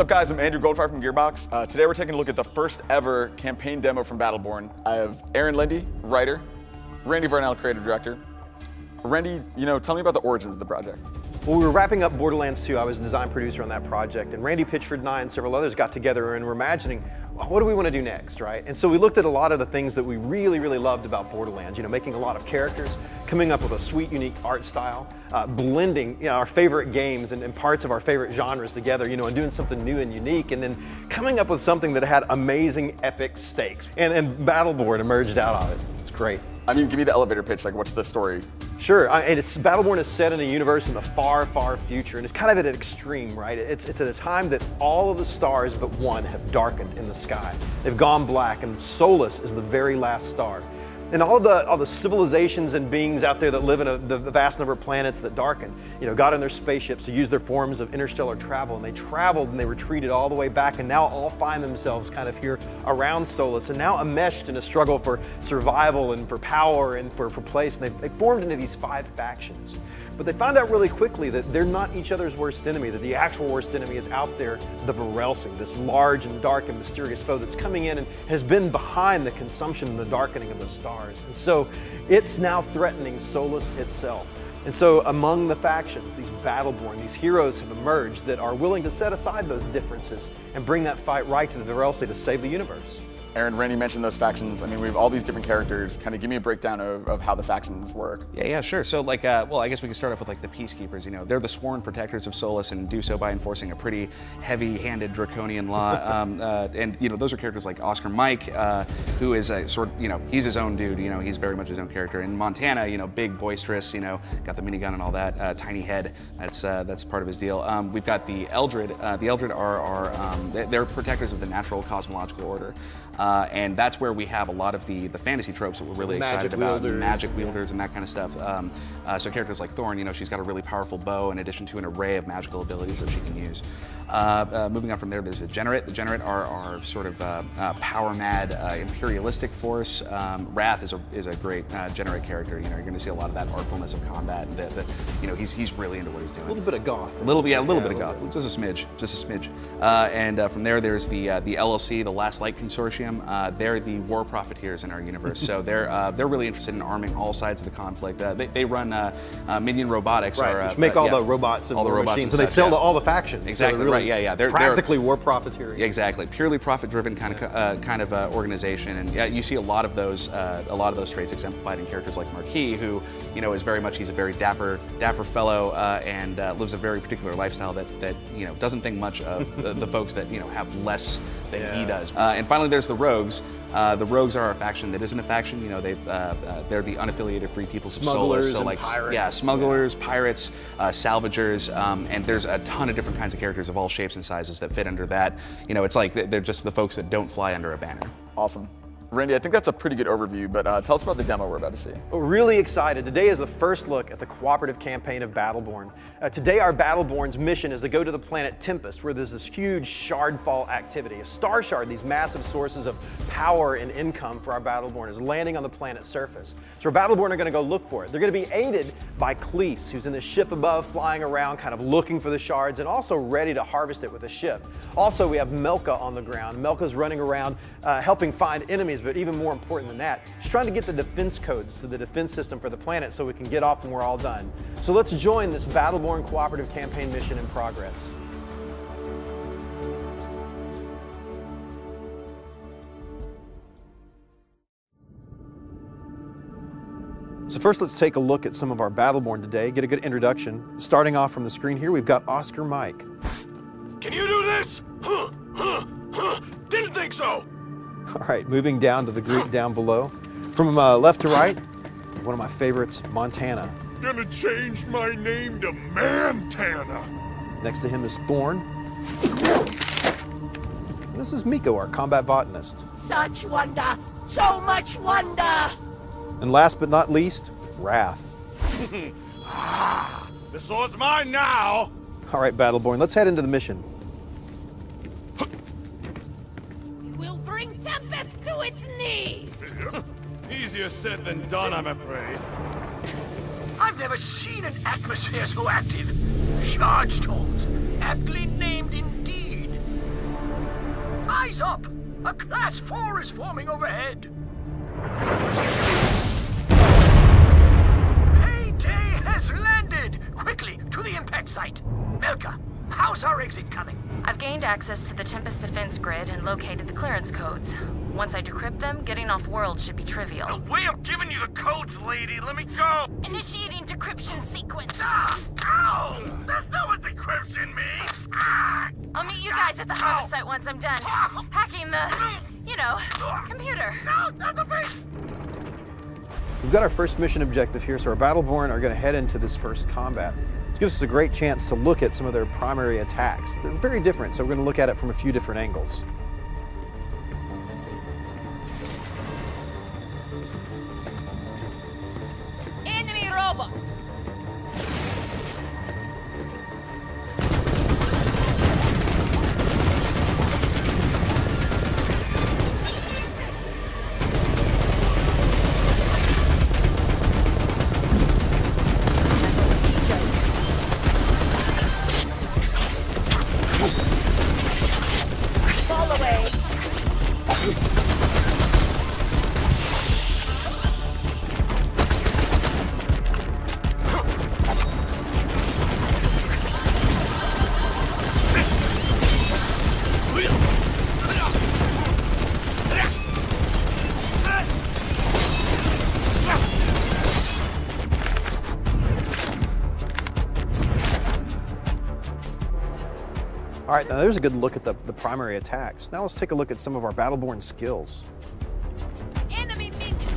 What's up, guys? I'm Andrew Goldfire from Gearbox. Today we're taking a look at the first ever campaign demo from Battleborn. I have Aaron Lindy, writer, Randy Varnell, creative director. Randy, tell me about the origins of the project. Well, we were wrapping up Borderlands 2. I was design producer on that project, and Randy Pitchford and I and several others got together and were imagining, well, what do we want to do next, right? And so we looked at a lot of the things that we really, really loved about Borderlands, making a lot of characters, coming up with a sweet, unique art style, blending our favorite games and parts of our favorite genres together, and doing something new and unique, and then coming up with something that had amazing, epic stakes. And Battleborn emerged out of it. It's great. Give me the elevator pitch, what's the story? Sure, and Battleborn is set in a universe in the far, far future, and it's kind of at an extreme, right? It's at a time that all of the stars but one have darkened in the sky. They've gone black, and Solus is the very last star. And all the civilizations and beings out there that live in the vast number of planets that darken, got in their spaceships to use their forms of interstellar travel, and they traveled and they retreated all the way back, and now all find themselves kind of here around Solus, and now enmeshed in a struggle for survival and for power and for place. And they formed into these 5 factions. But they found out really quickly that they're not each other's worst enemy, that the actual worst enemy is out there, the Varelsi, this large and dark and mysterious foe that's coming in and has been behind the consumption and the darkening of the stars. And so it's now threatening Solus itself. And so among the factions, these Battleborn, these heroes have emerged that are willing to set aside those differences and bring that fight right to the Varelsi to save the universe. Aaron, Randy mentioned those factions. We have all these different characters. Kind of give me a breakdown of how the factions work. Yeah, sure. So well, I guess we can start off with the Peacekeepers. They're the sworn protectors of Solus and do so by enforcing a pretty heavy-handed draconian law. And those are characters like Oscar Mike, who is a he's his own dude. He's very much his own character. In Montana, big, boisterous, got the minigun and all that, tiny head. That's part of his deal. We've got the Eldred. The Eldred are they're protectors of the natural cosmological order. And that's where we have a lot of the fantasy tropes that we're really excited about, magic wielders and that kind of stuff. So characters like Thorn, she's got a really powerful bow in addition to an array of magical abilities that she can use. Moving on from there, there's the Generate. The Generate are sort of power-mad, imperialistic force. Wrath is a great Generate character. You're going to see a lot of that artfulness of combat. He's really into what he's doing. A little bit of goth. A little bit of goth. Just a smidge. And from there, there's the LLC, the Last Light Consortium. They're the war profiteers in our universe, so they're really interested in arming all sides of the conflict. They run Minion Robotics, right, which make all the robots and all the machines, so they sell to all the factions. Exactly, so really They're practically war profiteering. Exactly, purely profit-driven kind of organization, and you see a lot of those traits exemplified in characters like Marquis, who is very much, he's a very dapper fellow and lives a very particular lifestyle that doesn't think much of the folks that have less than he does. And finally, there's the Rogues. The Rogues are a faction that isn't a faction. They're the unaffiliated free peoples of Solus. So pirates. Smugglers, pirates, salvagers, and there's a ton of different kinds of characters of all shapes and sizes that fit under that. It's like they're just the folks that don't fly under a banner. Awesome. Randy, I think that's a pretty good overview, but tell us about the demo we're about to see. We're really excited. Today is the first look at the cooperative campaign of Battleborn. Today, our Battleborn's mission is to go to the planet Tempest, where there's this huge shardfall activity. A star shard, these massive sources of power and income for our Battleborn, is landing on the planet's surface. So our Battleborn are going to go look for it. They're going to be aided by Cleese, who's in the ship above, flying around, kind of looking for the shards, and also ready to harvest it with a ship. Also, we have Melka on the ground. Melka's running around, helping find enemies, but even more important than that, she's trying to get the defense codes to the defense system for the planet so we can get off when we're all done. So let's join this Battleborn cooperative campaign mission in progress. So first, let's take a look at some of our Battleborn today, get a good introduction. Starting off from the screen here, we've got Oscar Mike. Can you do this? Didn't think so. All right, moving down to the group down below. From left to right, one of my favorites, Montana. Gonna change my name to Mantana. Next to him is Thorn. And this is Miko, our combat botanist. Such wonder, so much wonder. And last but not least, Wrath. The sword's mine now. All right, Battleborn, let's head into the mission. We'll bring Tempest to its knees. Easier said than done, I'm afraid. I've never seen an atmosphere so active. Shard storms, aptly named indeed. Eyes up! A Class 4 is forming overhead! Payday has landed! Quickly, to the impact site! Melka, how's our exit coming? I've gained access to the Tempest defense grid and located the clearance codes. Once I decrypt them, getting off-world should be trivial. The way I'm giving you the codes, lady, let me go! Initiating decryption sequence. Ah! Ow! That's not what decryption means! Ah! I'll meet you guys at the harvest site once I'm done. Hacking the, computer. No, not the face! We've got our first mission objective here, so our Battleborn are going to head into this first combat. It gives us a great chance to look at some of their primary attacks. They're very different, so we're going to look at it from a few different angles. Enemy robots. Fall away. All right, now there's a good look at the primary attacks. Now let's take a look at some of our Battleborn skills. Enemy minions.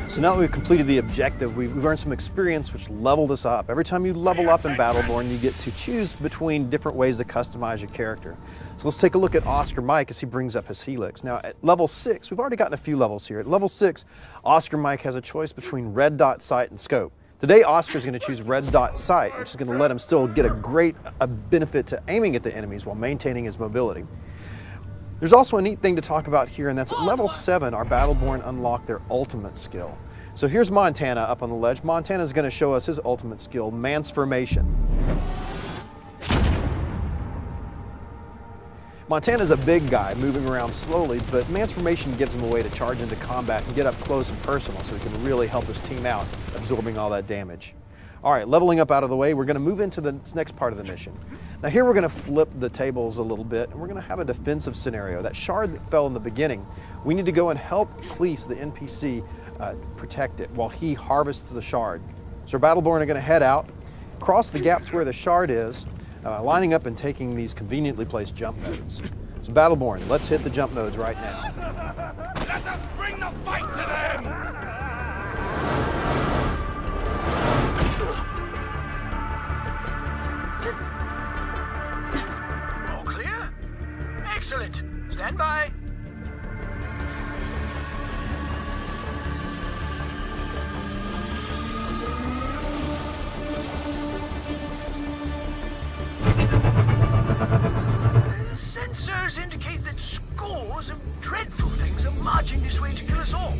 So now that we've completed the objective, we've earned some experience which leveled us up. Every time you level up in Battleborn, you get to choose between different ways to customize your character. So let's take a look at Oscar Mike as he brings up his helix. Now at level 6, we've already gotten a few levels here. At level 6, Oscar Mike has a choice between red dot sight and scope. Today, Oscar's going to choose red dot sight, which is going to let him still get a great benefit to aiming at the enemies while maintaining his mobility. There's also a neat thing to talk about here, and that's at level 7, our Battleborn unlock their ultimate skill. So here's Montana up on the ledge. Montana's going to show us his ultimate skill, Mansformation. Montana's a big guy moving around slowly, but Mansformation gives him a way to charge into combat and get up close and personal so he can really help his team out, absorbing all that damage. All right, leveling up out of the way, we're going to move into the next part of the mission. Now here we're going to flip the tables a little bit, and we're going to have a defensive scenario. That shard that fell in the beginning, we need to go and help Cleese, the NPC, protect it while he harvests the shard. So our Battleborn are going to head out, cross the gap to where the shard is, lining up and taking these conveniently placed jump nodes. So Battleborn, let's hit the jump nodes right now. Let us bring the fight to them! All clear? Excellent. Stand by. Sensors indicate that scores of dreadful things are marching this way to kill us all.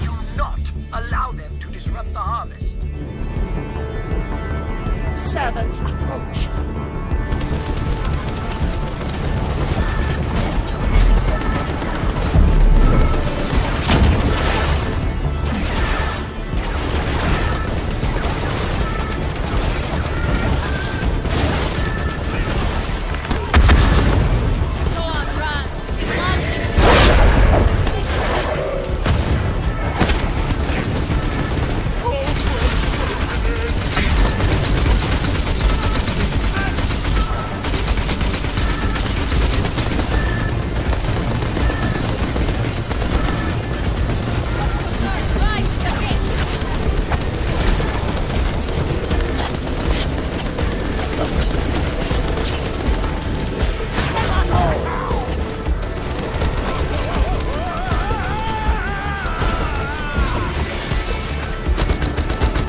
Do not allow them to disrupt the harvest. servant approach. Go on, run. She loves it. Right, the bitch.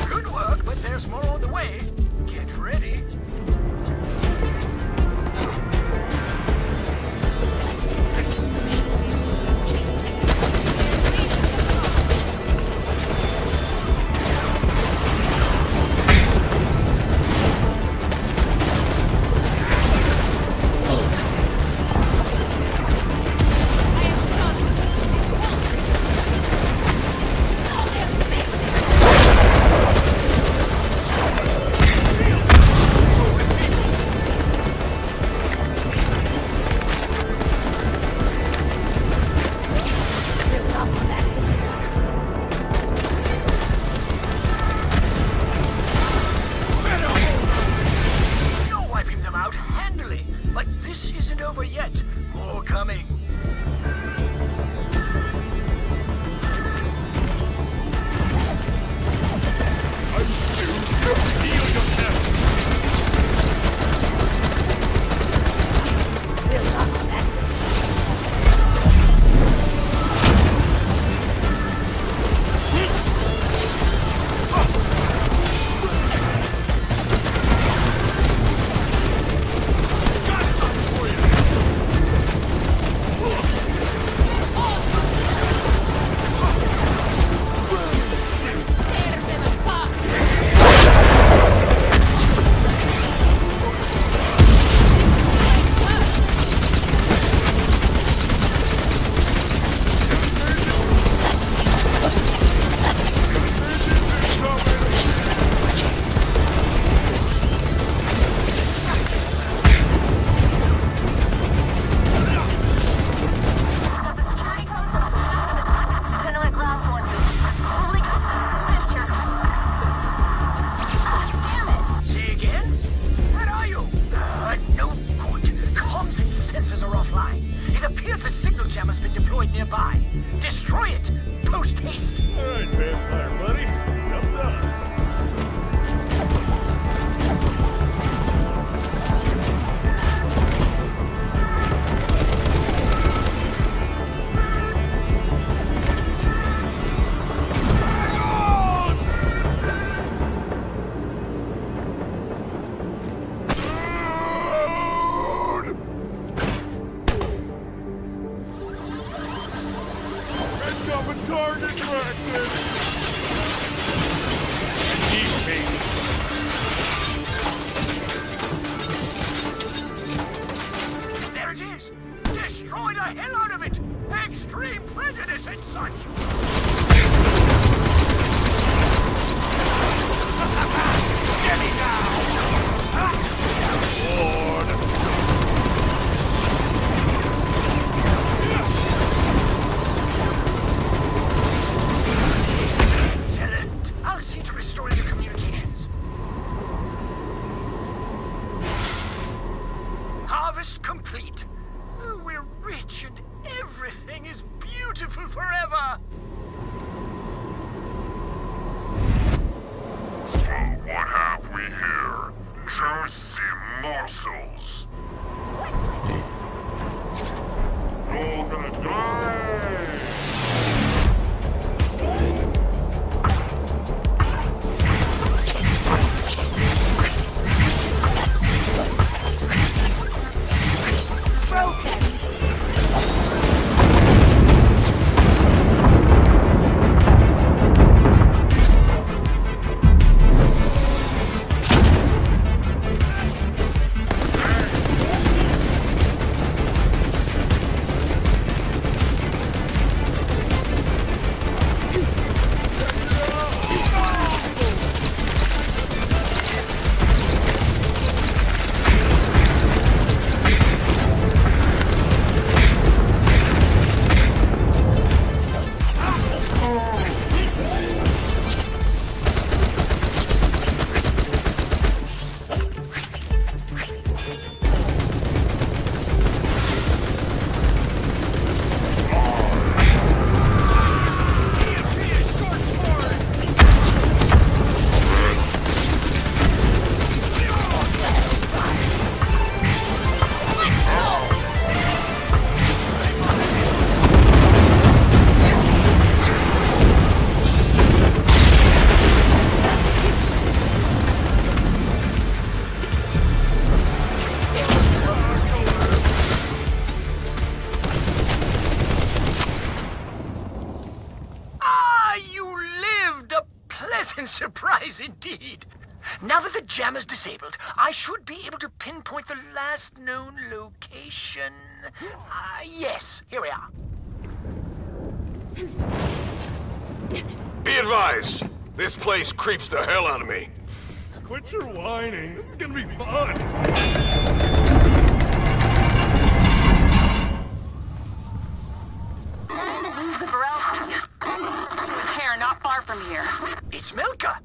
Good work, but there's more on the way. Get ready. You're wiping them out handily, but this isn't over yet. More coming. Tear them apart. Say again? Where are you? No good. Comms and sensors are offline. It appears a signal jam has been deployed nearby. Destroy it! Post haste! All right, vampire buddy. It's up to us. Let's go with target practice. Keep There it is! Destroy the hell out of it! Extreme prejudice and such! Get me down! Excellent! I'll see to restoring the communications. Harvest complete. We're rich and everything is beautiful forever. What have we here? Juicy morsels. You're gonna die! indeed. Now that the jam is disabled, I should be able to pinpoint the last known location. Yes, here we are. Be advised, this place creeps the hell out of me. Quit your whining. This is gonna be fun. The barrel here, not far from here. It's Milka.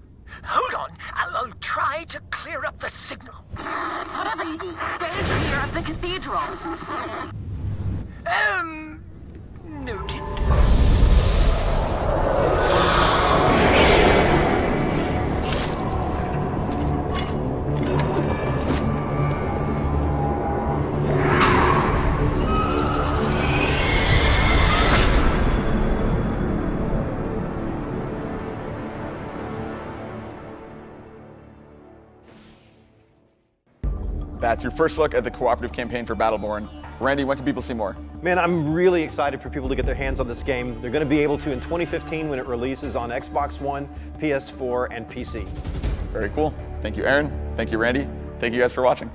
Hold on, I'll try to clear up the signal. Lady, stay clear of the cathedral. Noted. That's your first look at the cooperative campaign for Battleborn. Randy, when can people see more? Man, I'm really excited for people to get their hands on this game. They're going to be able to in 2015 when it releases on Xbox One, PS4, and PC. Very cool. Thank you, Aaron. Thank you, Randy. Thank you guys for watching.